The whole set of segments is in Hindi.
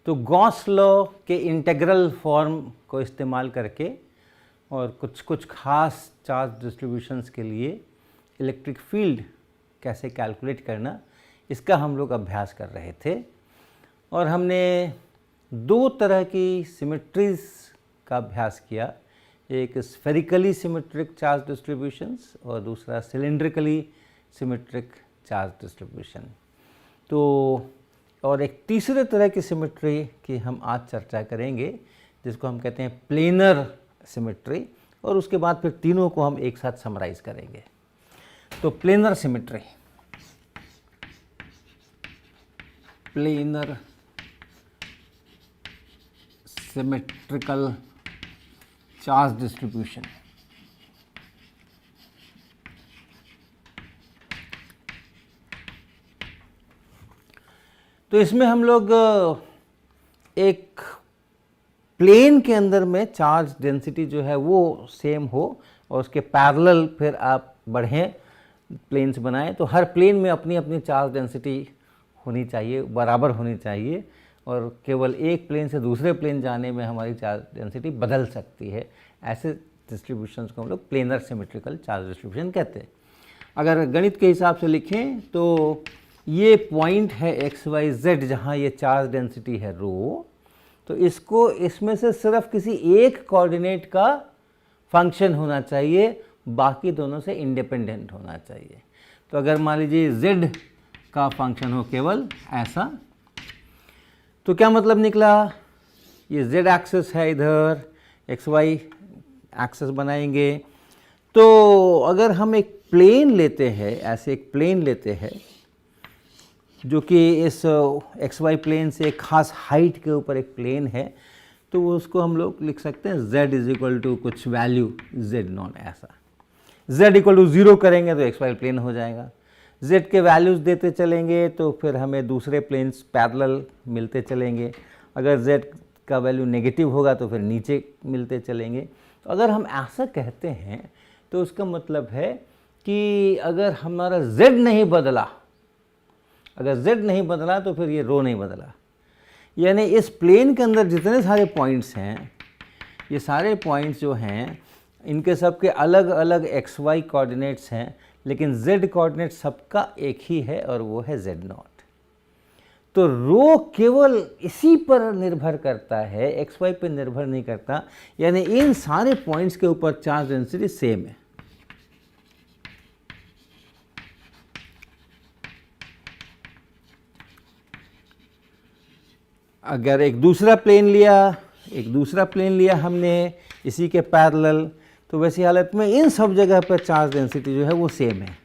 तो गॉस लॉ के इंटीग्रल फॉर्म को इस्तेमाल करके और कुछ खास चार्ज डिस्ट्रीब्यूशंस के लिए इलेक्ट्रिक फील्ड कैसे कैलकुलेट करना, इसका हम लोग अभ्यास कर रहे थे। और हमने दो तरह की सिमेट्रीज का अभ्यास किया, एक स्फेरिकली सिमेट्रिक चार्ज डिस्ट्रीब्यूशंस और दूसरा सिलिंड्रिकली सिमेट्रिक चार्ज डिस्ट्रीब्यूशन। तो और एक तीसरे तरह की सिमेट्री की हम आज चर्चा करेंगे, जिसको हम कहते हैं प्लेनर सिमेट्री, और उसके बाद फिर तीनों को हम एक साथ समराइज करेंगे। तो planar symmetry, planar symmetrical charge distribution. तो इसमें हम लोग एक प्लेन के अंदर में चार्ज डेंसिटी जो है वो सेम हो और उसके पैरेलल फिर आप बढ़ें, प्लेन्स बनाएं, तो हर प्लेन में अपनी अपनी चार्ज डेंसिटी होनी चाहिए, बराबर होनी चाहिए, और केवल एक प्लेन से दूसरे प्लेन जाने में हमारी चार्ज डेंसिटी बदल सकती है। ऐसे डिस्ट्रीब्यूशंस को हम लोग प्लेनर सिमेट्रिकल चार्ज डिस्ट्रीब्यूशन कहते हैं। अगर गणित के हिसाब से लिखें तो ये पॉइंट है एक्स वाई जेड जहाँ ये चार्ज डेंसिटी है रो, तो इसको इसमें से सिर्फ किसी एक कोऑर्डिनेट का फंक्शन होना चाहिए, बाकी दोनों से इंडिपेंडेंट होना चाहिए। तो अगर मान लीजिए जेड का फंक्शन हो केवल ऐसा, तो क्या मतलब निकला, ये जेड एक्सिस है, इधर एक्स वाई एक्सिस बनाएंगे। तो अगर हम एक प्लेन लेते हैं, ऐसे एक प्लेन लेते हैं जो कि इस एक्स वाई प्लेन से एक खास हाइट के ऊपर एक प्लेन है, तो उसको हम लोग लिख सकते हैं z इज इक्वल टू कुछ वैल्यू z0 ऐसा। z इक्वल टू 0 करेंगे तो एक्स वाई प्लेन हो जाएगा, z के वैल्यूज़ देते चलेंगे तो फिर हमें दूसरे प्लेन्स पैरेलल मिलते चलेंगे, अगर z का वैल्यू नेगेटिव होगा तो फिर नीचे मिलते चलेंगे। तो अगर हम ऐसा कहते हैं तो उसका मतलब है कि अगर हमारा z नहीं बदला, अगर z नहीं बदला तो फिर ये रो नहीं बदला। यानी इस प्लेन के अंदर जितने सारे पॉइंट्स हैं, ये सारे पॉइंट्स जो हैं इनके सबके अलग अलग एक्स वाई कोऑर्डिनेट्स हैं, लेकिन z कोऑर्डिनेट सबका एक ही है और वो है z0। तो रो केवल इसी पर निर्भर करता है, एक्स वाई पर निर्भर नहीं करता, यानी इन सारे पॉइंट्स के ऊपर चार्ज डेंसिटी सेम है। अगर एक दूसरा प्लेन लिया हमने इसी के पैरेलल, तो वैसी हालत में इन सब जगह पर चार्ज डेंसिटी जो है वो सेम है।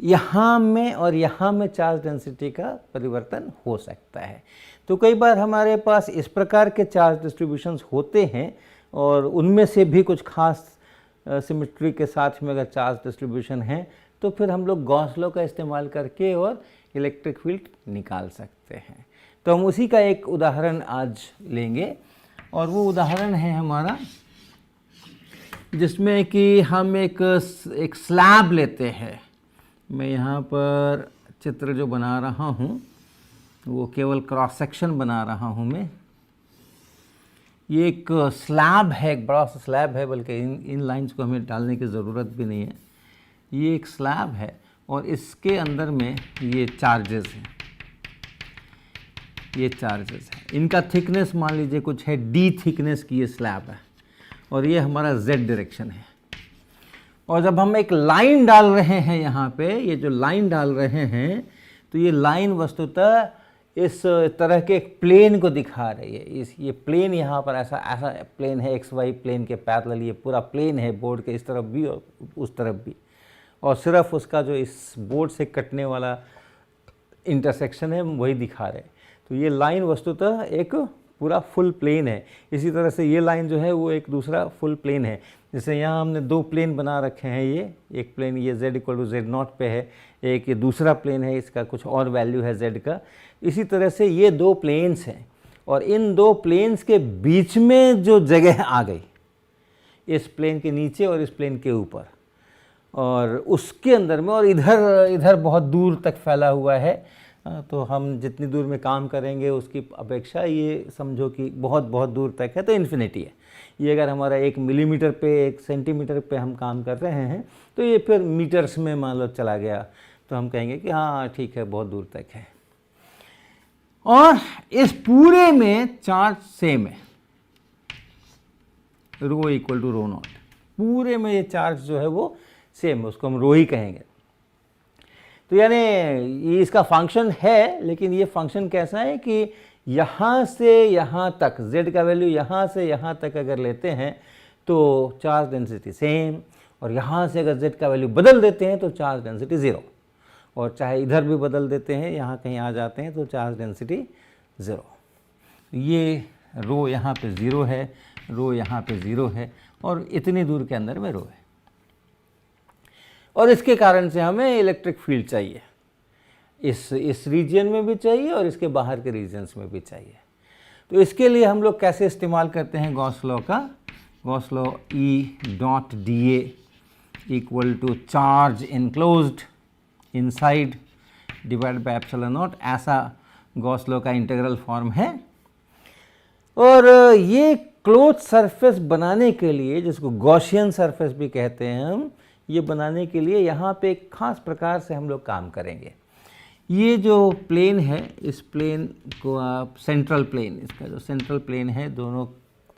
यहाँ में और यहाँ में चार्ज डेंसिटी का परिवर्तन हो सकता है। तो कई बार हमारे पास इस प्रकार के चार्ज डिस्ट्रीब्यूशंस होते हैं और उनमें से भी कुछ खास सिमेट्री के साथ में अगर चार्ज डिस्ट्रीब्यूशन है तो फिर हम लोग गॉस लॉ का इस्तेमाल करके और इलेक्ट्रिक फील्ड निकाल सकते हैं। तो हम उसी का एक उदाहरण आज लेंगे, और वो उदाहरण है हमारा जिसमें कि हम एक स्लैब लेते हैं। मैं यहाँ पर चित्र जो बना रहा हूँ वो केवल क्रॉस सेक्शन बना रहा हूँ मैं। ये एक स्लैब है, एक बड़ा सा स्लैब है, बल्कि इन लाइंस को हमें डालने की ज़रूरत भी नहीं है। ये एक स्लैब है और इसके अंदर में ये चार्जेस हैं, ये चार्जेस हैं। इनका थिकनेस मान लीजिए कुछ है, d थिकनेस की ये स्लैब है और ये हमारा z डायरेक्शन है। और जब हम एक लाइन डाल रहे हैं यहाँ पे, ये जो लाइन डाल रहे हैं, तो ये लाइन वस्तुतः इस तरह के एक प्लेन को दिखा रही है। ये प्लेन यहाँ पर ऐसा प्लेन है, एक्स वाई प्लेन के पैरेलल ये पूरा प्लेन है, बोर्ड के इस तरफ भी और उस तरफ भी, और सिर्फ उसका जो इस बोर्ड से कटने वाला इंटरसेक्शन है वही दिखा रहे। तो ये लाइन वस्तुतः एक पूरा फुल प्लेन है। इसी तरह से ये लाइन जो है वो एक दूसरा फुल प्लेन है। जैसे यहाँ हमने दो प्लेन बना रखे हैं, ये एक प्लेन ये z इक्वल टू z0 पे है, एक ये दूसरा प्लेन है, इसका कुछ और वैल्यू है z का। इसी तरह से ये दो प्लेन्स हैं और इन दो प्लेन्स के बीच में जो जगह आ गई, इस प्लेन के नीचे और इस प्लेन के ऊपर, और उसके अंदर में, और इधर इधर बहुत दूर तक फैला हुआ है। तो हम जितनी दूर में काम करेंगे उसकी अपेक्षा ये समझो कि बहुत बहुत दूर तक है, तो इन्फिनिटी है। ये अगर हमारा 1 मिलीमीटर पे 1 सेंटीमीटर पे हम काम कर रहे हैं तो ये फिर मीटर्स में मान लो चला गया, तो हम कहेंगे कि हाँ ठीक है, बहुत दूर तक है। और इस पूरे में चार्ज सेम है, rho equal to rho not. पूरे में ये चार्ज जो है वो सेम है, उसको हम रो ही कहेंगे। तो यानी ये इसका फंक्शन है, लेकिन ये फंक्शन कैसा है कि यहाँ से यहाँ तक z का वैल्यू यहाँ से यहाँ तक अगर लेते हैं तो चार्ज डेंसिटी सेम, और यहाँ से अगर z का वैल्यू बदल देते हैं तो चार्ज डेंसिटी 0, और चाहे इधर भी बदल देते हैं, यहाँ कहीं आ जाते हैं तो चार्ज डेंसिटी 0। ये रो यहाँ पे 0 है, रो यहाँ पे 0 है, और इतनी दूर के अंदर में रो है। और इसके कारण से हमें इलेक्ट्रिक फील्ड चाहिए, इस रीजन में भी चाहिए और इसके बाहर के रीजन्स में भी चाहिए। तो इसके लिए हम लोग कैसे इस्तेमाल करते हैं गॉस लॉ का? Gauss law E dot dA equal to charge enclosed inside divide by epsilon naught, ऐसा गॉस लॉ का इंटीग्रल फॉर्म है। और ये क्लोज सरफेस बनाने के लिए, जिसको गॉसियन सरफेस भी कहते हैं हम, ये बनाने के लिए यहाँ पे एक खास प्रकार से हम लोग काम करेंगे। ये जो प्लेन है, इस प्लेन को आप सेंट्रल प्लेन, इसका जो सेंट्रल प्लेन है, दोनों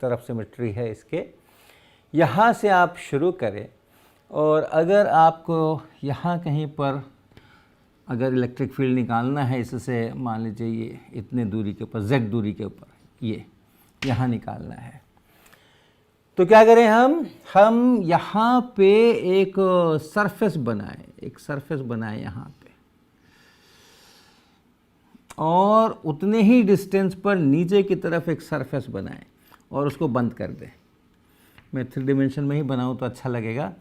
तरफ सिमेट्री है इसके, यहाँ से आप शुरू करें, और अगर आपको यहाँ कहीं पर अगर इलेक्ट्रिक फील्ड निकालना है, इससे मान लीजिए ये इतने दूरी के ऊपर, z दूरी के ऊपर, ये यहाँ निकालना है, तो क्या करें हम यहाँ पे एक सरफेस बनाएं, यहाँ पे, और उतने ही डिस्टेंस पर नीचे की तरफ एक सरफेस बनाएं और उसको बंद कर दें। मैं 3 डायमेंशन में ही बनाऊँ तो अच्छा लगेगा।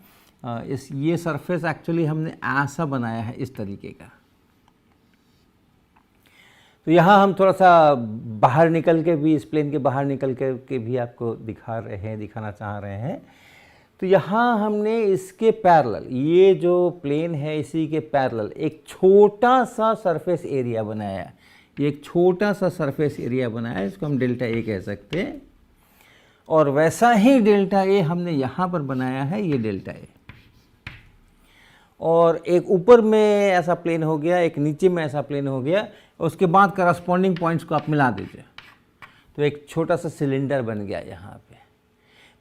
ये सरफेस एक्चुअली हमने ऐसा बनाया है, इस तरीके का। तो यहाँ हम थोड़ा सा बाहर निकल के भी, इस प्लेन के बाहर निकल के भी आपको दिखाना चाह रहे हैं। तो यहाँ हमने इसके पैरेलल, ये जो प्लेन है इसी के पैरेलल एक छोटा सा सरफेस एरिया बनाया है। ये एक छोटा सा सरफेस एरिया बनाया है, इसको हम डेल्टा ए कह सकते हैं। और वैसा ही डेल्टा ए हमने यहाँ पर बनाया है, ये डेल्टा ए। और एक ऊपर में ऐसा प्लेन हो गया, एक नीचे में ऐसा प्लेन हो गया, उसके बाद करस्पॉन्डिंग पॉइंट्स को आप मिला दीजिए, तो एक छोटा सा सिलेंडर बन गया यहाँ पे।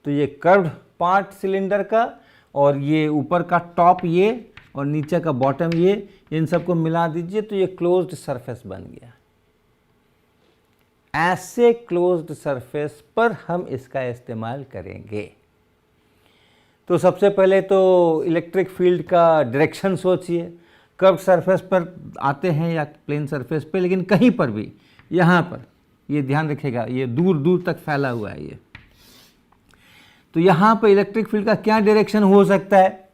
तो ये कर्व्ड पार्ट सिलेंडर का, और ये ऊपर का टॉप ये, और नीचे का बॉटम ये, इन सबको मिला दीजिए तो ये क्लोज्ड सरफेस बन गया। ऐसे क्लोज्ड सरफेस पर हम इसका इस्तेमाल करेंगे। तो सबसे पहले तो इलेक्ट्रिक फील्ड का डायरेक्शन सोचिए। कर्व सरफेस पर आते हैं या प्लेन सरफेस पे, लेकिन कहीं पर भी, यहाँ पर, ये ध्यान रखिएगा, ये दूर दूर तक फैला हुआ है ये। तो यहाँ पर इलेक्ट्रिक फील्ड का क्या डायरेक्शन हो सकता है?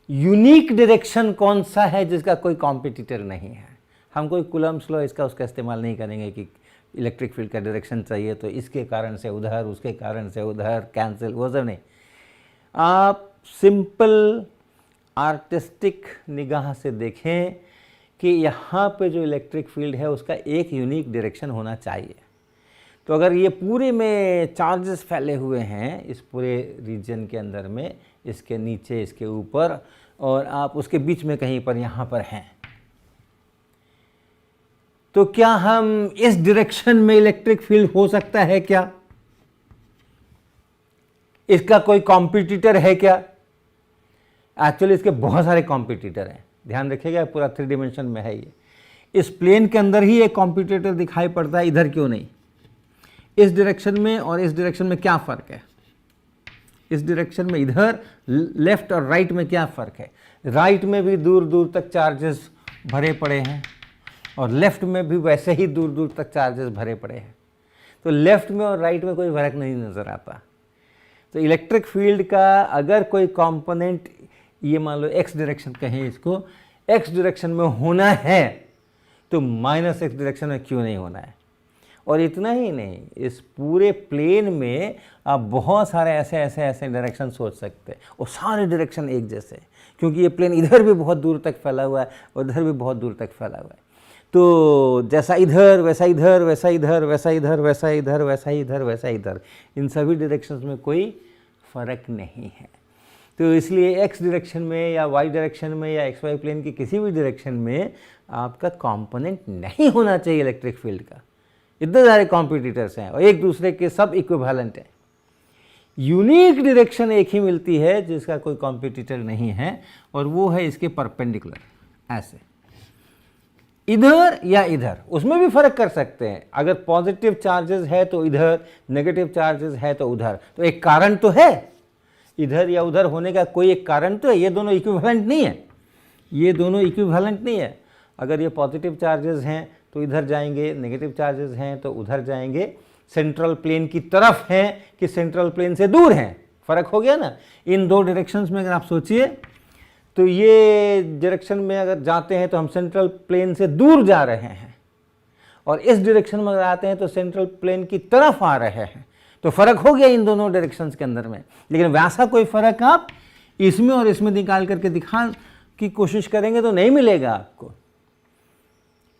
यूनिक डायरेक्शन कौन सा है जिसका कोई कॉम्पिटिटर नहीं है? हम कोई कूलम्ब्स लॉ इसका उसका इस्तेमाल नहीं करेंगे कि इलेक्ट्रिक फील्ड का डायरेक्शन चाहिए तो इसके कारण से उधर, उसके कारण से उधर, कैंसिल, वो सब नहीं। आप सिंपल आर्टिस्टिक निगाह से देखें कि यहाँ पे जो इलेक्ट्रिक फील्ड है उसका एक यूनिक डायरेक्शन होना चाहिए। तो अगर ये पूरे में चार्जेस फैले हुए हैं इस पूरे रीजन के अंदर में, इसके नीचे, इसके ऊपर, और आप उसके बीच में कहीं पर यहाँ पर हैं, तो क्या हम इस डायरेक्शन में इलेक्ट्रिक फील्ड हो सकता है क्या? इसका कोई कॉम्पिटिटर है क्या? एक्चुअली इसके बहुत सारे कॉम्पिटिटर हैं, ध्यान रखिएगा, पूरा 3 डायमेंशन में है ये। इस प्लेन के अंदर ही एक कॉम्पिटिटर दिखाई पड़ता है, इधर क्यों नहीं? इस डायरेक्शन में और इस डायरेक्शन में क्या फ़र्क है? इस डायरेक्शन में इधर लेफ्ट और राइट में क्या फ़र्क है? राइट में भी दूर दूर तक चार्जेस भरे पड़े हैं, और लेफ्ट में भी वैसे ही दूर दूर तक चार्जेस भरे पड़े हैं। तो लेफ्ट में और राइट में कोई फर्क नहीं नज़र आता। तो इलेक्ट्रिक फील्ड का अगर कोई कंपोनेंट, ये मान लो एक्स डायरेक्शन कहें इसको, एक्स डायरेक्शन में होना है तो माइनस एक्स डायरेक्शन में क्यों नहीं होना है? और इतना ही नहीं, इस पूरे प्लेन में आप बहुत सारे ऐसे डायरेक्शन सोच सकते हैं और सारे डायरेक्शन एक जैसे, क्योंकि ये प्लेन इधर भी बहुत दूर तक फैला हुआ है और इधर भी बहुत दूर तक फैला हुआ है। तो जैसा इधर वैसा इधर, वैसा इधर वैसा इधर, वैसा इधर वैसा इधर, वैसा इधर, इन सभी डायरेक्शंस में कोई फ़र्क नहीं है। तो इसलिए x डायरेक्शन में या y डायरेक्शन में या xy प्लेन की किसी भी डायरेक्शन में आपका कंपोनेंट नहीं होना चाहिए इलेक्ट्रिक फील्ड का। इतने सारे कॉम्पिटिटर्स हैं और एक दूसरे के सब इक्विवेलेंट हैं। यूनिक डायरेक्शन एक ही मिलती है जिसका कोई कॉम्पिटिटर नहीं है, और वो है इसके परपेंडिकुलर, ऐसे इधर या इधर। उसमें भी फर्क कर सकते हैं, अगर पॉजिटिव चार्जेस है तो इधर, नेगेटिव चार्जेस है तो उधर। तो एक कारण तो है, इधर या उधर होने का कोई एक कारण तो है। ये दोनों इक्विवेलेंट नहीं है, ये दोनों इक्विवेलेंट नहीं है। अगर ये पॉजिटिव चार्जेस हैं तो इधर जाएंगे, नेगेटिव चार्जेस हैं तो उधर जाएंगे। सेंट्रल प्लेन की तरफ हैं कि सेंट्रल प्लेन से दूर हैं, फ़र्क हो गया ना। इन दो डायरेक्शंस में अगर आप सोचिए तो ये डायरेक्शन में अगर जाते हैं तो हम सेंट्रल प्लेन से दूर जा रहे हैं, और इस डायरेक्शन में अगर आते हैं तो सेंट्रल प्लेन की तरफ आ रहे हैं। तो फ़र्क हो गया इन दोनों डायरेक्शंस के अंदर में। लेकिन वैसा कोई फ़र्क आप इसमें और इसमें निकाल करके दिखाने की कोशिश करेंगे तो नहीं मिलेगा आपको।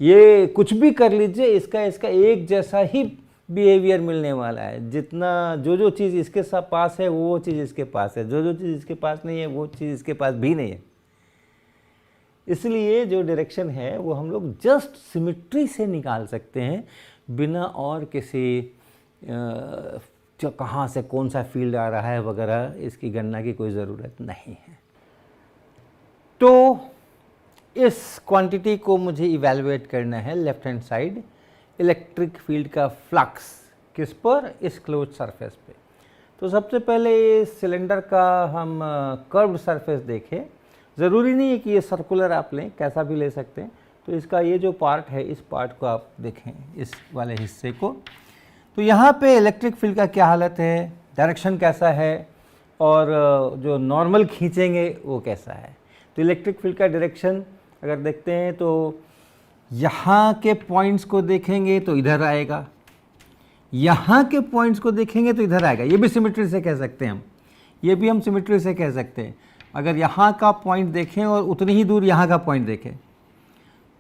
ये कुछ भी कर लीजिए, इसका एक जैसा ही बिहेवियर मिलने वाला है। जितना जो चीज़ इसके साथ पास है वो चीज़ इसके पास है, जो चीज़ इसके पास नहीं है वो चीज़ इसके पास भी नहीं है। इसलिए जो डायरेक्शन है वो हम लोग जस्ट सिमिट्री से निकाल सकते हैं, बिना और किसी कहाँ से कौन सा फील्ड आ रहा है वगैरह इसकी गणना की कोई ज़रूरत नहीं है। तो इस क्वांटिटी को मुझे इवैल्यूएट करना है left hand side, electric field का फ्लक्स किस पर, इस क्लोज सरफेस पे। तो सबसे पहले इस सिलेंडर का हम कर्व्ड सरफेस देखें। ज़रूरी नहीं है कि ये सर्कुलर आप लें, कैसा भी ले सकते हैं। तो इसका ये जो पार्ट है, इस पार्ट को आप देखें, इस वाले हिस्से को। तो यहाँ पे इलेक्ट्रिक फील्ड का क्या हालत है, डायरेक्शन कैसा है, और जो नॉर्मल खींचेंगे वो कैसा है। तो इलेक्ट्रिक फील्ड का डायरेक्शन अगर देखते हैं तो यहाँ के पॉइंट्स को देखेंगे तो इधर आएगा, यहाँ के पॉइंट्स को देखेंगे तो इधर आएगा। ये भी सिमेट्री से कह सकते हैं हम, ये भी हम सिमेट्री से कह सकते हैं। अगर यहाँ का पॉइंट देखें और उतनी ही दूर यहाँ का पॉइंट देखें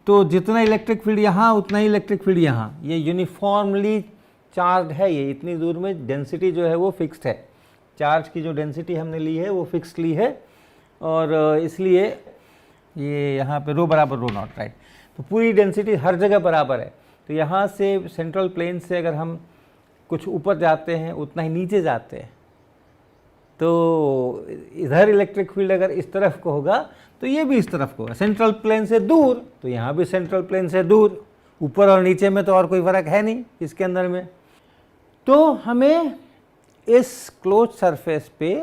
तो जितना इलेक्ट्रिक फील्ड यहाँ उतना ही इलेक्ट्रिक फील्ड यहाँ। ये यूनिफॉर्मली चार्ज है, ये इतनी दूर में डेंसिटी जो है वो फिक्स्ड है। चार्ज की जो डेंसिटी हमने ली है वो फिक्स्ड ली है, और इसलिए ये यहाँ पे रो बराबर रो नॉट, राइट। तो पूरी डेंसिटी हर जगह बराबर है। तो यहाँ से सेंट्रल प्लेन से अगर हम कुछ ऊपर जाते हैं उतना ही नीचे जाते हैं, तो इधर इलेक्ट्रिक फील्ड अगर इस तरफ को होगा तो ये भी इस तरफ को होगा। सेंट्रल प्लेन से दूर तो यहाँ भी सेंट्रल प्लेन से दूर, ऊपर और नीचे में तो और कोई फ़र्क है नहीं इसके अंदर में। तो हमें इस क्लोज सरफेस पे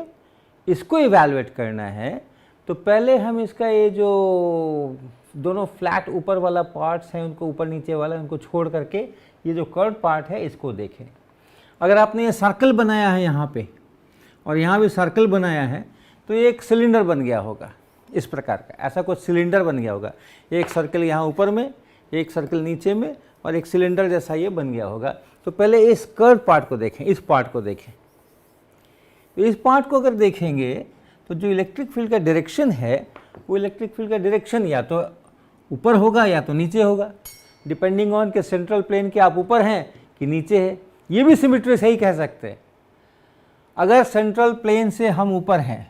इसको इवैल्यूएट करना है। तो पहले हम इसका ये जो दोनों फ्लैट ऊपर वाला पार्ट्स हैं उनको, ऊपर नीचे वाला उनको छोड़ करके ये जो कर्व पार्ट है इसको देखें। अगर आपने ये सर्कल बनाया है यहाँ पे और यहाँ भी सर्कल बनाया है तो ये एक सिलेंडर बन गया होगा इस प्रकार का, ऐसा कुछ सिलेंडर बन गया होगा। एक सर्कल यहाँ ऊपर में, एक सर्कल नीचे में, और एक सिलेंडर जैसा ये बन गया होगा। तो पहले इस कर्व पार्ट को देखें, इस पार्ट को देखें। तो इस पार्ट को अगर देखेंगे तो जो इलेक्ट्रिक फील्ड का डायरेक्शन है वो इलेक्ट्रिक फील्ड का डायरेक्शन या तो ऊपर होगा या तो नीचे होगा, डिपेंडिंग ऑन के सेंट्रल प्लेन के आप ऊपर हैं कि नीचे है। ये भी सिमेट्री से ही कह सकते हैं। अगर सेंट्रल प्लेन से हम ऊपर हैं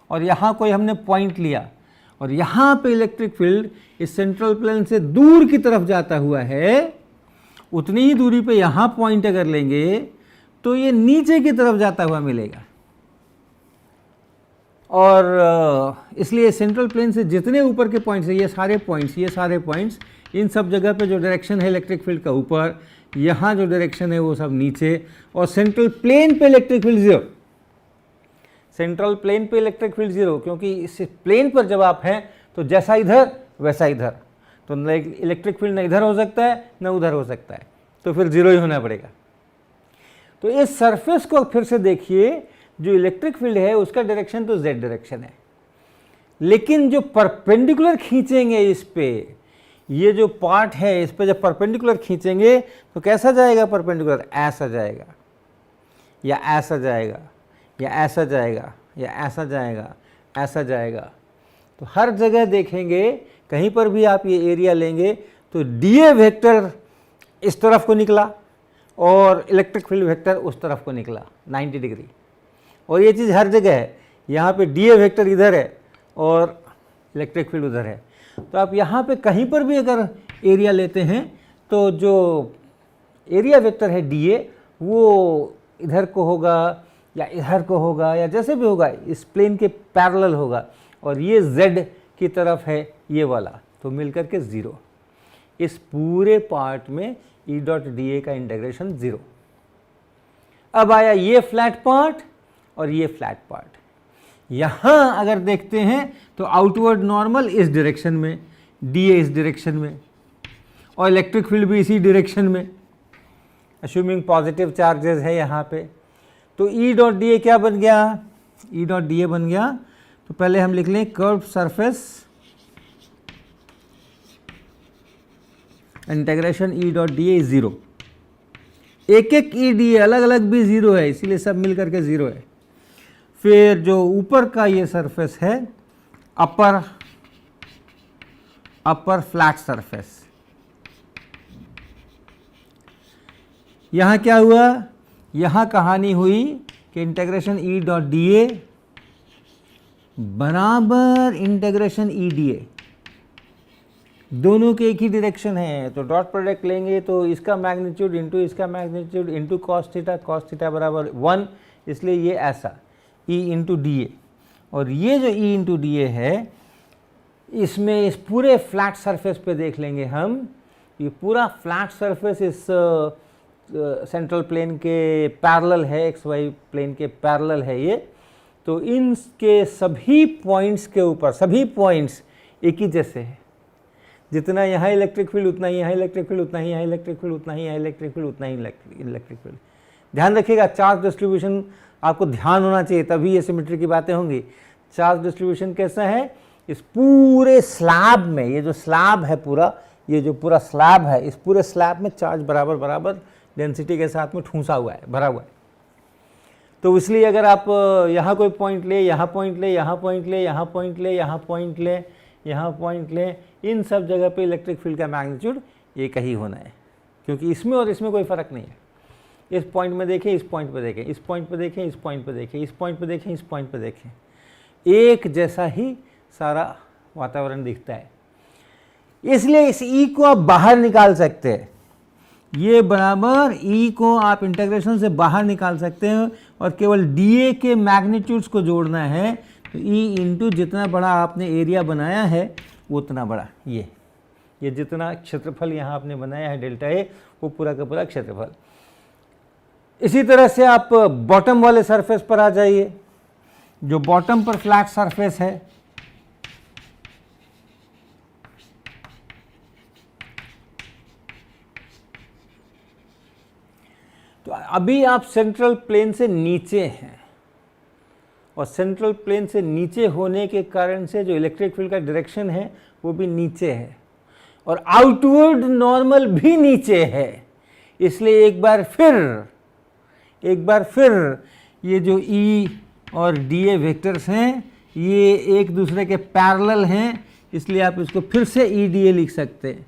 और यहाँ कोई हमने पॉइंट लिया और यहाँ पे इलेक्ट्रिक फील्ड इस सेंट्रल प्लेन से दूर की तरफ जाता हुआ है, उतनी ही दूरी पे यहाँ पॉइंट अगर लेंगे तो ये नीचे की तरफ जाता हुआ मिलेगा। और इसलिए सेंट्रल प्लेन से जितने ऊपर के पॉइंट्स हैं, ये सारे पॉइंट्स, इन सब जगह पे जो डायरेक्शन है इलेक्ट्रिक फील्ड का ऊपर, यहाँ जो डायरेक्शन है वो सब नीचे, और सेंट्रल प्लेन पे electric field zero. Central plane पे इलेक्ट्रिक फील्ड जीरो, क्योंकि इस प्लेन पर जब आप हैं तो जैसा इधर वैसा इधर, तो इलेक्ट्रिक फील्ड न इधर हो सकता है न उधर हो सकता है, तो फिर जीरो ही होना पड़ेगा। तो इस सरफेस को फिर से देखिए, जो इलेक्ट्रिक फील्ड है उसका डायरेक्शन तो जेड डायरेक्शन है, लेकिन जो परपेंडिकुलर खींचेंगे इस पे, ये जो पार्ट है इस पर जब परपेंडिकुलर खींचेंगे तो कैसा जाएगा परपेंडिकुलर, ऐसा जाएगा या ऐसा जाएगा या ऐसा जाएगा या ऐसा जाएगा, ऐसा जाएगा। तो हर जगह देखेंगे कहीं पर भी आप ये एरिया लेंगे तो डीए वेक्टर इस तरफ को निकला और इलेक्ट्रिक फील्ड वेक्टर उस तरफ को निकला 90 डिग्री। और ये चीज़ हर जगह है, यहाँ पे डीए वेक्टर इधर है और इलेक्ट्रिक फील्ड उधर है। तो आप यहाँ पे कहीं पर भी अगर एरिया लेते हैं तो जो एरिया वेक्टर है डीए वो इधर को होगा या इधर को होगा या जैसे भी होगा इस प्लेन के पैरेलल होगा, और ये z की तरफ है ये वाला, तो मिलकर के 0। इस पूरे पार्ट में E डॉट डी ए का इंटीग्रेशन 0। अब आया ये फ्लैट पार्ट और ये फ्लैट पार्ट। यहाँ अगर देखते हैं तो आउटवर्ड नॉर्मल इस डायरेक्शन में, डी ए इस डायरेक्शन में, और इलेक्ट्रिक फील्ड भी इसी डायरेक्शन में, अश्यूमिंग पॉजिटिव चार्जेस है यहाँ पे। तो ई डॉट डी ए क्या बन गया, ई डॉट डी ए बन गया, तो पहले हम लिख लें curve surface integration E dot D ए 0। एक एक ई डी ए अलग अलग भी 0 है, इसीलिए सब मिल करके 0 है। फिर जो ऊपर का ये सरफेस है अपर फ्लैट सरफेस, यहाँ क्या हुआ, यहाँ कहानी हुई कि इंटीग्रेशन ई डॉट डी ए बराबर इंटीग्रेशन ई डी ए, दोनों के एक ही डायरेक्शन है। तो डॉट प्रोडक्ट लेंगे तो इसका मैग्नीट्यूड इंटू इसका मैग्नीट्यूड इंटू कॉस थीटा बराबर 1, इसलिए ये ऐसा E इंटू डी ए। और ये जो E इंटू डी ए है इसमें इस पूरे फ्लैट सरफेस पे देख लेंगे हम, ये पूरा फ्लैट सरफेस इस सेंट्रल प्लेन के पैरेलल है, एक्स वाई प्लेन के पैरेलल है ये। तो इनके सभी पॉइंट्स के ऊपर सभी पॉइंट्स एक ही जैसे है, जितना यहाँ इलेक्ट्रिक फील्ड उतना ही यहाँ इलेक्ट्रिक फील्ड, उतना ही यहाँ इलेक्ट्रिक फील्ड, उतना ही यहाँ इलेक्ट्रिक फील्ड, उतना ही इलेक्ट्रिक फील्ड। ध्यान रखिएगा चार्ज डिस्ट्रीब्यूशन आपको ध्यान होना चाहिए, तभी ये सिमेट्री की बातें होंगी। चार्ज डिस्ट्रीब्यूशन कैसा है, इस पूरे स्लैब में, ये जो स्लैब है पूरा, ये जो पूरा स्लैब है, इस पूरे स्लैब में चार्ज बराबर बराबर डेंसिटी के साथ में ठूंसा हुआ है, भरा हुआ है। तो इसलिए अगर आप यहाँ कोई पॉइंट ले, यहाँ पॉइंट ले, यहाँ पॉइंट ले, यहाँ पॉइंट ले, यहाँ पॉइंट ले, यहाँ पॉइंट ले, इन सब जगह पे इलेक्ट्रिक फील्ड का मैग्नीट्यूड एक ही होना है, क्योंकि इसमें और इसमें कोई फ़र्क नहीं है। इस पॉइंट में देखें, इस पॉइंट पे देखें, इस पॉइंट पे देखें, इस पॉइंट पे देखें, इस पॉइंट पे देखें, इस पॉइंट पे देखें, एक जैसा ही सारा वातावरण दिखता है। इसलिए इस ई को आप बाहर निकाल सकते हैं, ये बराबर ई को आप इंटीग्रेशन से बाहर निकाल सकते हैं और केवल डी ए के मैग्नीट्यूड्स को जोड़ना है। तो ई इंटू जितना बड़ा आपने एरिया बनाया है उतना बड़ा ये जितना क्षेत्रफल यहाँ आपने बनाया है डेल्टा ए, वो पूरा का पूरा क्षेत्रफल। इसी तरह से आप बॉटम वाले सरफेस पर आ जाइए, जो बॉटम पर फ्लैट सरफेस है, तो अभी आप सेंट्रल प्लेन से नीचे हैं, और सेंट्रल प्लेन से नीचे होने के कारण से जो इलेक्ट्रिक फील्ड का डायरेक्शन है वो भी नीचे है, और आउटवर्ड नॉर्मल भी नीचे है। इसलिए एक बार फिर ये जो E और DA वेक्टर्स हैं ये एक दूसरे के पैरेलल हैं, इसलिए आप इसको फिर से EDA लिख सकते हैं,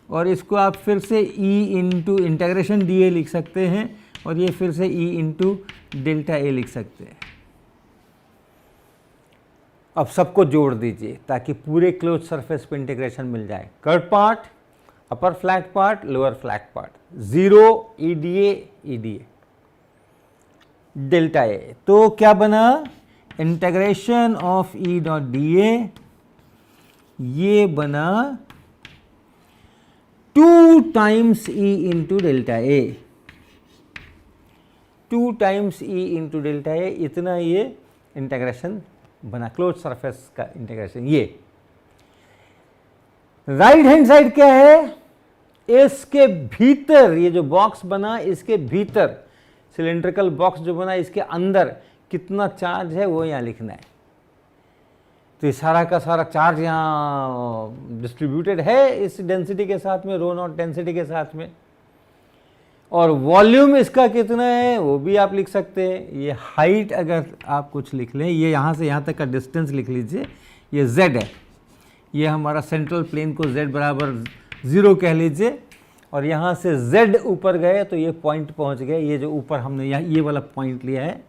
और इसको आप फिर से E इंटू इंटीग्रेशन DA लिख सकते हैं, और ये फिर से E इंटू डेल्टा ए लिख सकते हैं। अब सबको जोड़ दीजिए ताकि पूरे क्लोज सरफेस पे इंटीग्रेशन मिल जाए। Curve part, upper flat part, lower flat part, 0 EDA delta A. तो क्या बना, integration of E dot D A, ये बना 2 times E into delta A, 2 times E into delta A, इतना ये इंटीग्रेशन बना, क्लोज सरफेस का इंटीग्रेशन। ये राइट हैंड साइड क्या है, इसके भीतर ये जो बॉक्स बना, इसके भीतर सिलेंड्रिकल बॉक्स जो बना, इसके अंदर कितना चार्ज है वो यहाँ लिखना है। तो ये सारा का सारा चार्ज यहाँ डिस्ट्रीब्यूटेड है इस डेंसिटी के साथ में, रो नॉट डेंसिटी के साथ में। और वॉल्यूम इसका कितना है वो भी आप लिख सकते हैं। ये हाइट अगर आप कुछ लिख लें, ये यहाँ से यहाँ तक का डिस्टेंस लिख लीजिए, ये z है, ये हमारा सेंट्रल प्लेन को z बराबर 0 कह लीजिए, और यहाँ से z ऊपर गए तो ये पॉइंट पहुँच गए, ये जो ऊपर हमने यहाँ ये वाला पॉइंट लिया है।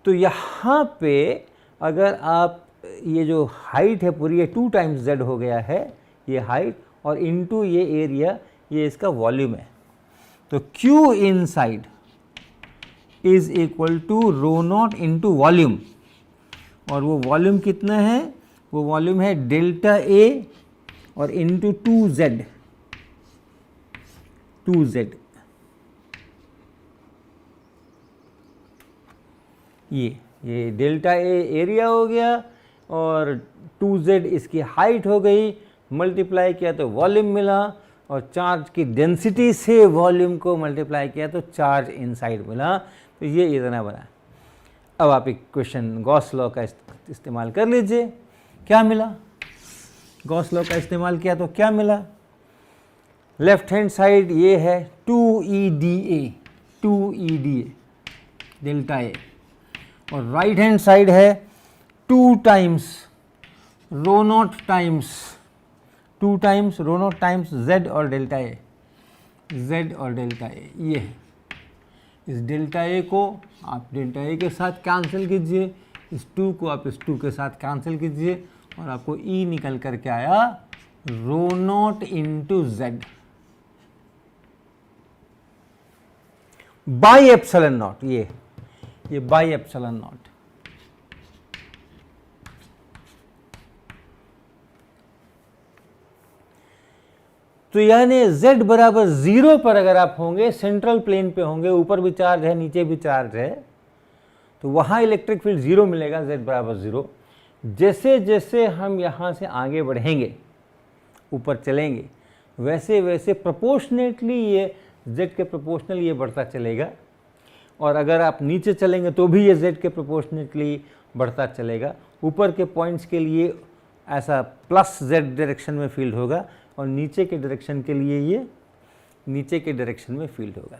तो यहाँ पे अगर आप ये जो हाइट है पूरी, ये 2 टाइम्स z हो गया है ये हाइट, और इनटू ये एरिया, ये इसका वॉल्यूम है। तो Q inside is equal to rho naught into volume, और वो वॉल्यूम कितना है, वो वॉल्यूम है डेल्टा A और इंटू 2z, ये डेल्टा A एरिया हो गया और 2z इसकी हाइट हो गई, मल्टीप्लाई किया तो वॉल्यूम मिला, और चार्ज की डेंसिटी से वॉल्यूम को मल्टीप्लाई किया तो चार्ज इनसाइड मिला। तो ये इतना बना। अब आप एक क्वेश्चन गॉस लॉ का इस्तेमाल कर लीजिए। क्या मिला, गॉस लॉ का इस्तेमाल किया तो क्या मिला, लेफ्ट हैंड साइड ये है 2EDA डेल्टा A, और राइट हैंड साइड है 2 times row not times z और डेल्टा A, ये है। इस डेल्टा A को आप डेल्टा A के साथ कैंसिल कीजिए, इस 2 को आप इस 2 के साथ कैंसिल कीजिए, और आपको E निकल करके आया rho naught into z by epsilon naught, ये बाई एप्सिलॉन नॉट। तो यानी z बराबर 0 पर अगर आप होंगे, सेंट्रल प्लेन पे होंगे, ऊपर भी चार्ज है नीचे भी चार्ज है, तो वहाँ इलेक्ट्रिक फील्ड 0 मिलेगा, z बराबर 0। जैसे जैसे हम यहाँ से आगे बढ़ेंगे, ऊपर चलेंगे, वैसे वैसे प्रोपोर्शनेटली ये z के प्रोपोर्शनल ये बढ़ता चलेगा, और अगर आप नीचे चलेंगे तो भी ये z के प्रोपोर्शनेटली बढ़ता चलेगा। ऊपर के पॉइंट्स के लिए ऐसा प्लस z डायरेक्शन में फील्ड होगा, और नीचे के डायरेक्शन के लिए ये नीचे के डायरेक्शन में फील्ड होगा।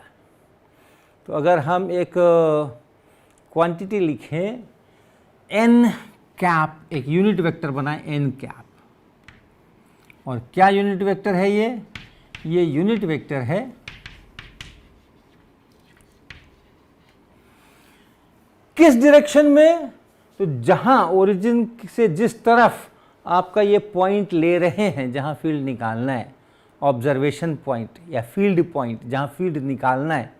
तो अगर हम एक क्वांटिटी लिखें n कैप, एक यूनिट वेक्टर बनाएं n कैप, और क्या यूनिट वेक्टर है ये यूनिट वेक्टर है किस डायरेक्शन में, तो जहां ओरिजिन से जिस तरफ आपका ये पॉइंट ले रहे हैं, जहां फील्ड निकालना है, ऑब्जर्वेशन पॉइंट या फील्ड पॉइंट जहां फील्ड निकालना है,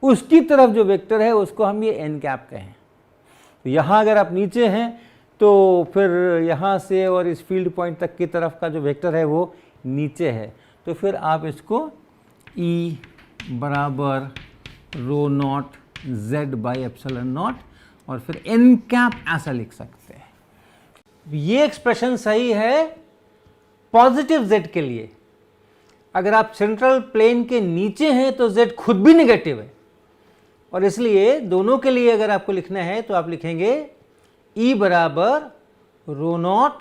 उसकी तरफ जो वेक्टर है उसको हम ये n कैप कहें। तो यहाँ अगर आप नीचे हैं तो फिर यहाँ से और इस फील्ड पॉइंट तक की तरफ का जो वेक्टर है वो नीचे है, तो फिर आप इसको E बराबर rho naught z by epsilon naught, और फिर n कैप ऐसा लिख सकते हैं। ये एक्सप्रेशन सही है पॉजिटिव z के लिए। अगर आप सेंट्रल प्लेन के नीचे हैं तो z खुद भी नेगेटिव है, और इसलिए दोनों के लिए अगर आपको लिखना है तो आप लिखेंगे E बराबर rho naught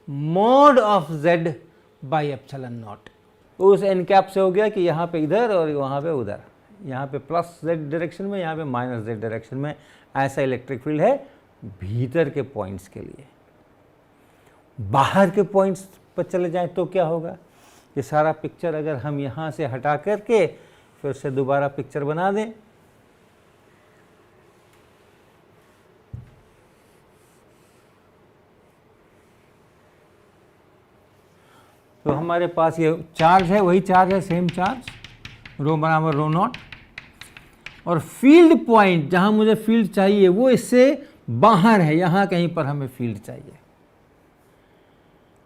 mod of z by epsilon naught. उस n कैप से हो गया कि यहाँ पे इधर और वहाँ पे उधर, यहाँ पे प्लस z डायरेक्शन में, यहाँ पे माइनस z डायरेक्शन में, ऐसा इलेक्ट्रिक फील्ड है भीतर के पॉइंट्स के लिए। बाहर के पॉइंट्स पर चले जाएं तो क्या होगा, ये सारा पिक्चर अगर हम यहाँ से हटा करके फिर से दोबारा पिक्चर बना दें, तो हमारे पास ये चार्ज है, वही चार्ज है, सेम चार्ज, रो बराबर रो नॉट, और फील्ड पॉइंट जहां मुझे फील्ड चाहिए वो इससे बाहर है, यहां कहीं पर हमें फील्ड चाहिए।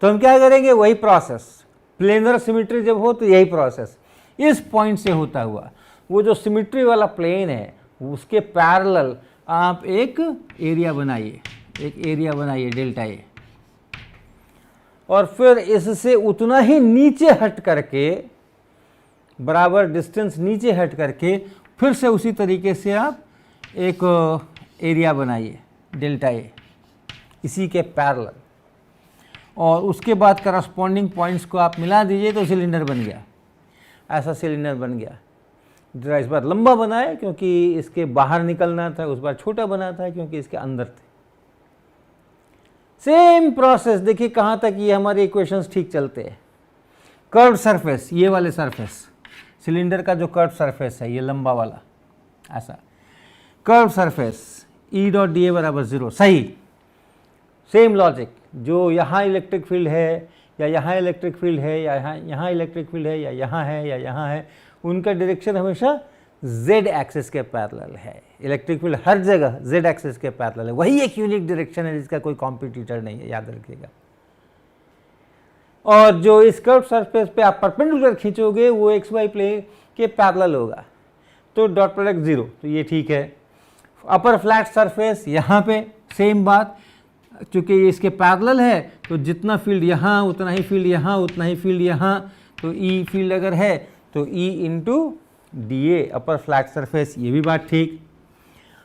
तो हम क्या करेंगे, वही प्रोसेस, प्लेनर सिमेट्री जब हो तो यही प्रोसेस इस पॉइंट से होता हुआ, वो जो सिमेट्री वाला प्लेन है उसके पैरेलल आप एक एरिया बनाइए, डेल्टा ए, और फिर इससे उतना ही नीचे हट करके, बराबर डिस्टेंस नीचे हट करके, फिर से उसी तरीके से आप एक एरिया बनाइए डेल्टा ए, इसी के पैरेलल, और उसके बाद करस्पॉन्डिंग पॉइंट्स को आप मिला दीजिए तो सिलेंडर बन गया। ऐसा सिलेंडर बन गया। जरा इस बार लंबा बना है क्योंकि इसके बाहर निकलना था, उस बार छोटा बना था क्योंकि इसके अंदर थे। सेम प्रोसेस, देखिए कहाँ तक ये हमारे इक्वेशंस ठीक चलते हैं। कर्व सरफेस, ये वाले सरफेस, सिलेंडर का जो कर्व सरफेस है ये लंबा वाला, ऐसा curve surface, E dot D ए बराबर 0, सही। सेम लॉजिक, जो यहाँ इलेक्ट्रिक फील्ड है या यहाँ इलेक्ट्रिक फील्ड है या यहाँ इलेक्ट्रिक फील्ड है या यहाँ है या यहाँ है, उनका डायरेक्शन हमेशा z एक्सिस के पैरेलल है। इलेक्ट्रिक फील्ड हर जगह z एक्सिस के पैरेलल है, वही एक यूनिक डायरेक्शन है जिसका कोई कॉम्पिटिटर नहीं है, याद रखिएगा। और जो इस कर्व सरफेस पे आप परपेंडिकुलर खींचोगे वो xy प्लेन के पैरेलल होगा, तो डॉट प्रोडक्ट 0, तो ये ठीक है। अपर फ्लैट सरफेस, यहाँ पे सेम बात, चूँकि ये इसके पैरेलल है तो जितना फील्ड यहाँ उतना ही फील्ड यहाँ, उतना ही फील्ड यहाँ, तो ई फील्ड अगर है तो E into D A upper flat surface, ये भी बात ठीक।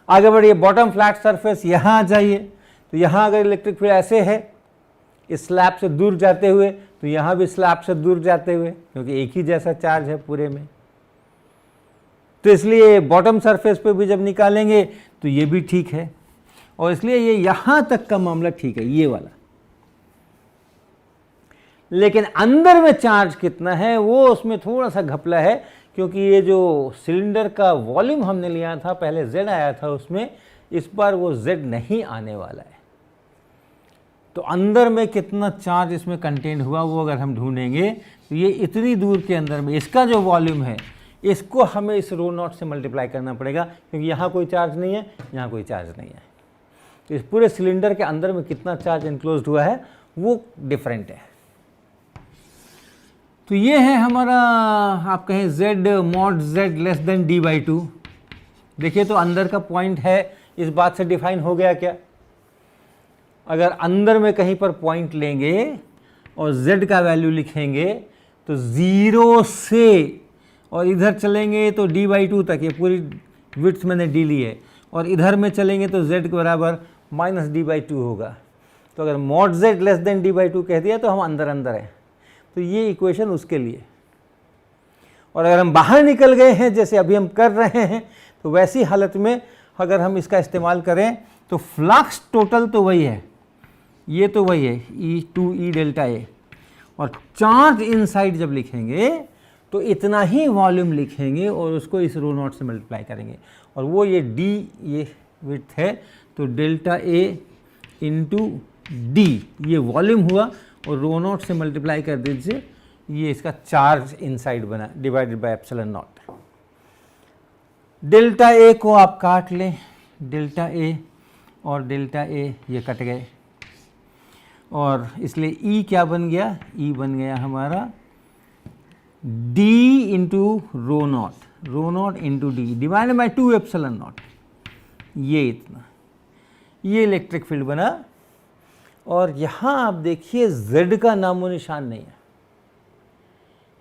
आगे बढ़िए, बॉटम फ्लैट सरफेस, यहाँ आ जाइए, तो यहाँ अगर इलेक्ट्रिक फील्ड ऐसे है इस स्लैब से दूर जाते हुए, तो यहाँ भी स्लैब से दूर जाते हुए, क्योंकि एक ही जैसा चार्ज है पूरे में, तो इसलिए बॉटम सरफेस पे भी जब निकालेंगे तो ये भी ठीक है, और इसलिए ये यहाँ तक का मामला ठीक है, ये वाला। लेकिन अंदर में चार्ज कितना है वो उसमें थोड़ा सा घपला है, क्योंकि ये जो सिलेंडर का वॉल्यूम हमने लिया था पहले z आया था उसमें, इस बार वो z नहीं आने वाला है। तो अंदर में कितना चार्ज इसमें कंटेन हुआ वो अगर हम ढूंढेंगे तो ये इतनी दूर के अंदर में इसका जो वॉल्यूम है इसको हमें इस रो नॉट से मल्टीप्लाई करना पड़ेगा, क्योंकि यहाँ कोई चार्ज नहीं है, यहाँ कोई चार्ज नहीं है। तो इस पूरे सिलेंडर के अंदर में कितना चार्ज इनक्लोज्ड हुआ है वो डिफरेंट है। तो ये है हमारा, आप कहें z mod z less than d/2। देखिए तो अंदर का पॉइंट है, इस बात से डिफाइन हो गया क्या? अगर अंदर में कहीं पर पॉइंट लेंगे और z का वैल्यू लिखेंगे तो 0 से, और इधर चलेंगे तो d/2 तक, ये पूरी विड्थ मैंने d ली है, और इधर में चलेंगे तो z के बराबर माइनस d/2 होगा। तो अगर mod z less than d/2 कह दिया तो हम अंदर अंदर हैं, तो ये इक्वेशन उसके लिए। और अगर हम बाहर निकल गए हैं जैसे अभी हम कर रहे हैं, तो वैसी हालत में अगर हम इसका इस्तेमाल करें तो फ्लक्स टोटल तो वही है, ये तो वही है E2 E डेल्टा ए, और चार्ज इनसाइड जब लिखेंगे तो इतना ही वॉल्यूम लिखेंगे और उसको इस रो नॉट से मल्टीप्लाई करेंगे, और वो ये डी, ये विड्थ है, तो डेल्टा ए इंटू डी ये वॉल्यूम हुआ, और रो नॉट से मल्टीप्लाई कर दीजिए, ये इसका चार्ज इनसाइड बना divided by epsilon naught. Delta A को आप काट लें, डेल्टा ए और डेल्टा ए ये कट गए, और इसलिए ई क्या बन गया? ई बन गया हमारा D into rho naught into D divided by 2 epsilon naught, ये इतना, ये इलेक्ट्रिक फील्ड बना। और यहाँ आप देखिए z का नामो निशान नहीं है,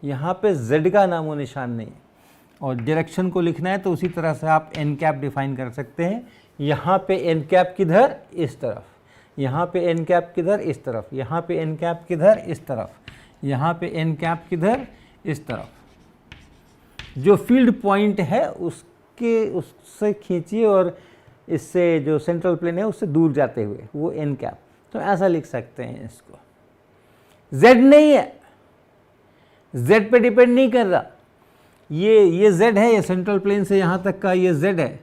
यहाँ पे z का नामो निशान नहीं है, और डायरेक्शन को लिखना है तो उसी तरह से आप n कैप डिफाइन कर सकते हैं। यहाँ पे n कैप किधर? इस तरफ, यहाँ पे n कैप किधर? इस तरफ, यहाँ पे n कैप किधर? इस तरफ, यहाँ पे n कैप किधर? इस तरफ। जो फील्ड पॉइंट है उससे खींचिए और इससे जो सेंट्रल प्लेन है उससे दूर जाते हुए वो n कैप, तो ऐसा लिख सकते हैं इसको। z नहीं है, z पे डिपेंड नहीं कर रहा, ये z है, ये सेंट्रल प्लेन से यहाँ तक का ये z है,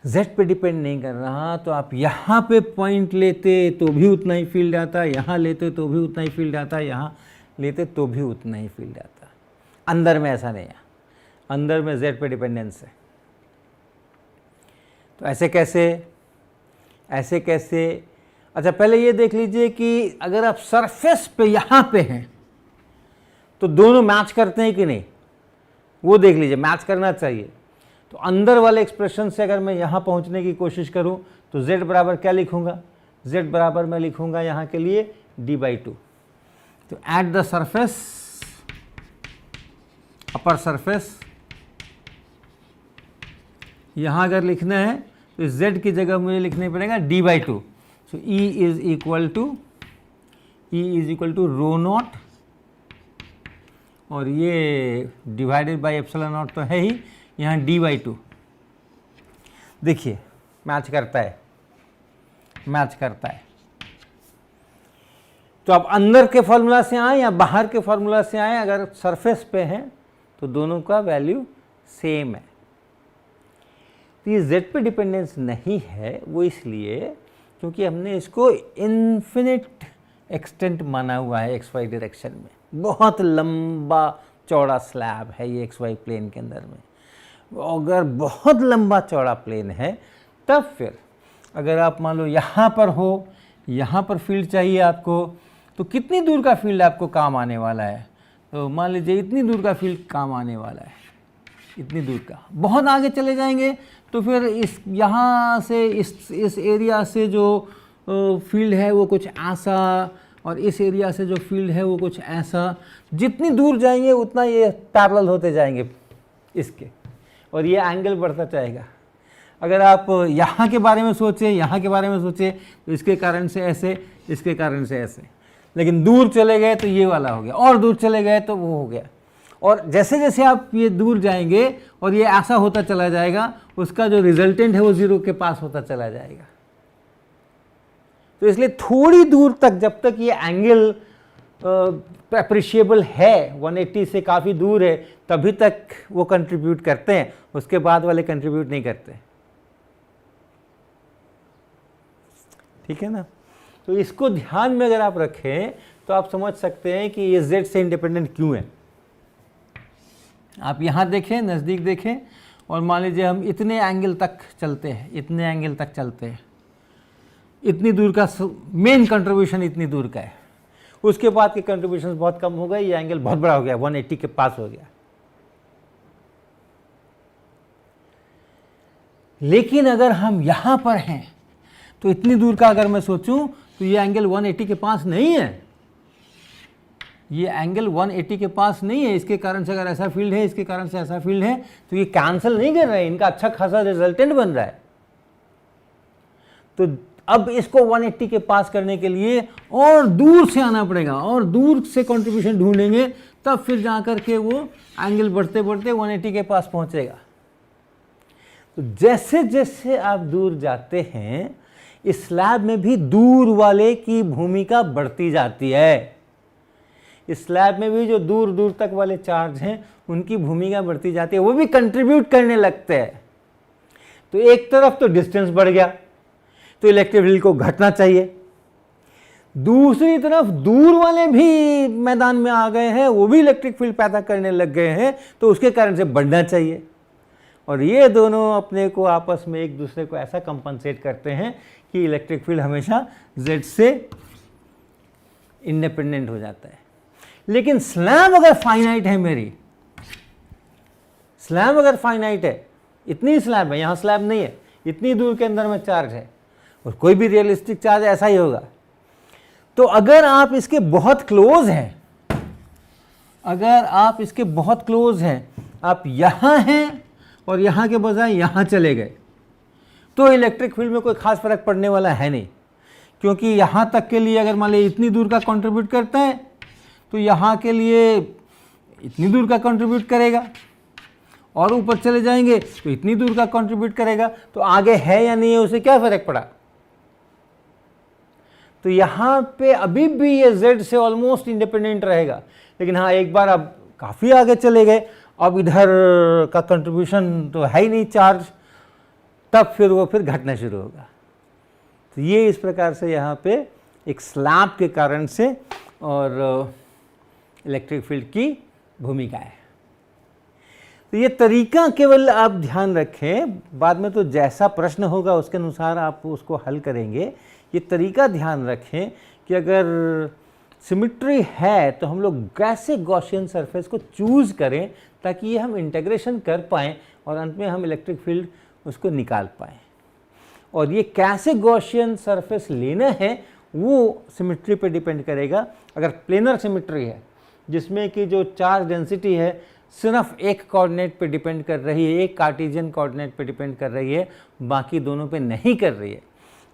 z पे डिपेंड नहीं कर रहा। तो आप यहाँ पे पॉइंट लेते तो भी उतना ही फील्ड आता, यहाँ लेते तो भी उतना ही फील्ड आता, यहाँ लेते तो भी उतना ही फील्ड आता। अंदर में ऐसा नहीं है, अंदर में z पे डिपेंडेंस है। तो ऐसे कैसे? ऐसे कैसे? अच्छा पहले ये देख लीजिए कि अगर आप सरफेस पे यहाँ पे हैं तो दोनों मैच करते हैं कि नहीं, वो देख लीजिए, मैच करना चाहिए। तो अंदर वाले एक्सप्रेशन से अगर मैं यहाँ पहुँचने की कोशिश करूँ तो z बराबर क्या लिखूँगा? z बराबर मैं लिखूँगा यहाँ के लिए d/2। तो at the surface, upper surface, यहाँ अगर लिखना है तो z की जगह मुझे लिखने पड़ेगा d/2। So E is equal to rho naught, और ये डिवाइडेड बाई एप्सिलॉन नॉट तो है ही, यहाँ d/2। देखिए मैच करता है, मैच करता है। तो आप अंदर के फॉर्मूला से आए या बाहर के फॉर्मूला से आए, अगर सरफेस पे हैं तो दोनों का वैल्यू सेम है। तो ये z पे डिपेंडेंस नहीं है, वो इसलिए क्योंकि हमने इसको इन्फिनिट एक्सटेंट माना हुआ है xy डायरेक्शन में। बहुत लंबा चौड़ा स्लैब है ये xy प्लेन के अंदर में। अगर बहुत लंबा चौड़ा प्लेन है तब फिर अगर आप मान लो यहाँ पर हो, यहाँ पर फील्ड चाहिए आपको, तो कितनी दूर का फील्ड आपको काम आने वाला है? तो मान लीजिए इतनी दूर का फील्ड काम आने वाला है, इतनी दूर का। बहुत आगे चले जाएंगे तो फिर इस यहाँ से इस एरिया से जो फील्ड है वो कुछ ऐसा, और इस एरिया से जो फील्ड है वो कुछ ऐसा। जितनी दूर जाएंगे उतना ये पैरेलल होते जाएंगे इसके, और ये एंगल बढ़ता जाएगा। अगर आप यहाँ के बारे में सोचें, यहाँ के बारे में सोचें, तो इसके कारण से ऐसे, इसके कारण से ऐसे। लेकिन दूर चले गए तो ये वाला हो गया, और दूर चले गए तो वो हो गया। और जैसे जैसे आप ये दूर जाएंगे और ये ऐसा होता चला जाएगा, उसका जो रिजल्टेंट है वो जीरो के पास होता चला जाएगा। तो इसलिए थोड़ी दूर तक, जब तक ये एंगल अप्रिशिएबल है, 180 से काफ़ी दूर है, तभी तक वो कंट्रीब्यूट करते हैं, उसके बाद वाले कंट्रीब्यूट नहीं करते। ठीक है ना? तो इसको ध्यान में अगर आप रखें तो आप समझ सकते हैं कि ये z से इंडिपेंडेंट क्यों है। आप यहाँ देखें, नज़दीक देखें, और मान लीजिए हम इतने एंगल तक चलते हैं, इतने एंगल तक चलते हैं, इतनी दूर का मेन कंट्रीब्यूशन इतनी दूर का है, उसके बाद के कंट्रीब्यूशन बहुत कम हो गए, ये एंगल बहुत बड़ा हो गया, 180 के पास हो गया। लेकिन अगर हम यहाँ पर हैं तो इतनी दूर का अगर मैं सोचूं तो ये एंगल 180 के पास नहीं है, ये एंगल 180 के पास नहीं है। इसके कारण से अगर ऐसा फील्ड है, इसके कारण से ऐसा फील्ड है, तो ये कैंसिल नहीं कर रहे हैं, इनका अच्छा खासा रिजल्टेंट बन रहा है। तो अब इसको 180 के पास करने के लिए और दूर से आना पड़ेगा, और दूर से कंट्रीब्यूशन ढूंढेंगे, तब फिर जाकर के वो एंगल बढ़ते बढ़ते 180 के पास पहुंचेगा। तो जैसे जैसे आप दूर जाते हैं, इस स्लैब में भी दूर वाले की भूमिका बढ़ती जाती है। इस स्लैब में भी जो दूर दूर तक वाले चार्ज हैं उनकी भूमिका बढ़ती जाती है, वो भी कंट्रीब्यूट करने लगते हैं। तो एक तरफ तो डिस्टेंस बढ़ गया, तो इलेक्ट्रिक फील्ड को घटना चाहिए। दूसरी तरफ दूर वाले भी मैदान में आ गए हैं, वो भी इलेक्ट्रिक फील्ड पैदा करने लग गए हैं, तो उसके कारण से बढ़ना चाहिए। और ये दोनों अपने को आपस में एक दूसरे को ऐसा कंपनसेट करते हैं कि इलेक्ट्रिक फील्ड हमेशा z से इंडिपेंडेंट हो जाता है। लेकिन स्लैब अगर फाइनाइट है, मेरी स्लैब अगर फाइनाइट है, इतनी स्लैब है, यहाँ स्लैब नहीं है, इतनी दूर के अंदर में चार्ज है, और कोई भी रियलिस्टिक चार्ज ऐसा ही होगा। तो अगर आप इसके बहुत क्लोज हैं, अगर आप इसके बहुत क्लोज हैं, आप यहाँ हैं और यहाँ के बजाय यहाँ चले गए, तो इलेक्ट्रिक फील्ड में कोई खास फर्क पड़ने वाला है नहीं। क्योंकि यहाँ तक के लिए अगर मान लीजिए इतनी दूर का कंट्रीब्यूट करता है, तो यहाँ के लिए इतनी दूर का कंट्रीब्यूट करेगा, और ऊपर चले जाएंगे तो इतनी दूर का कंट्रीब्यूट करेगा। तो आगे है या नहीं है, उसे क्या फर्क पड़ा? तो यहाँ पे अभी भी ये z से ऑलमोस्ट इंडिपेंडेंट रहेगा। लेकिन हाँ, एक बार अब काफ़ी आगे चले गए, अब इधर का कंट्रीब्यूशन तो है ही नहीं चार्ज, तब फिर वो फिर घटना शुरू होगा। तो ये इस प्रकार से यहाँ पे एक स्लैब के कारण से और इलेक्ट्रिक फील्ड की भूमिका है। तो ये तरीका केवल आप ध्यान रखें, बाद में तो जैसा प्रश्न होगा उसके अनुसार आप उसको हल करेंगे। ये तरीका ध्यान रखें कि अगर सिमिट्री है तो हम लोग कैसे गॉसियन सरफेस को चूज करें ताकि ये हम इंटीग्रेशन कर पाएँ और अंत में हम इलेक्ट्रिक फील्ड उसको निकाल पाएँ। और ये कैसे गॉसियन सरफेस लेना है वो सिमिट्री पे डिपेंड करेगा। अगर प्लेनर सिमिट्री है जिसमें कि जो चार्ज डेंसिटी है सिर्फ एक कोऑर्डिनेट पे डिपेंड कर रही है, एक कार्टेशियन कोऑर्डिनेट पे डिपेंड कर रही है, बाकी दोनों पे नहीं कर रही है,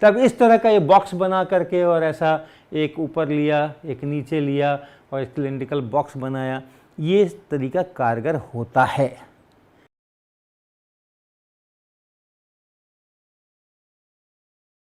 तब इस तरह का ये बॉक्स बना करके और ऐसा एक ऊपर लिया, एक नीचे लिया और एक सिलिंड्रिकल बॉक्स बनाया, ये तरीका कारगर होता है।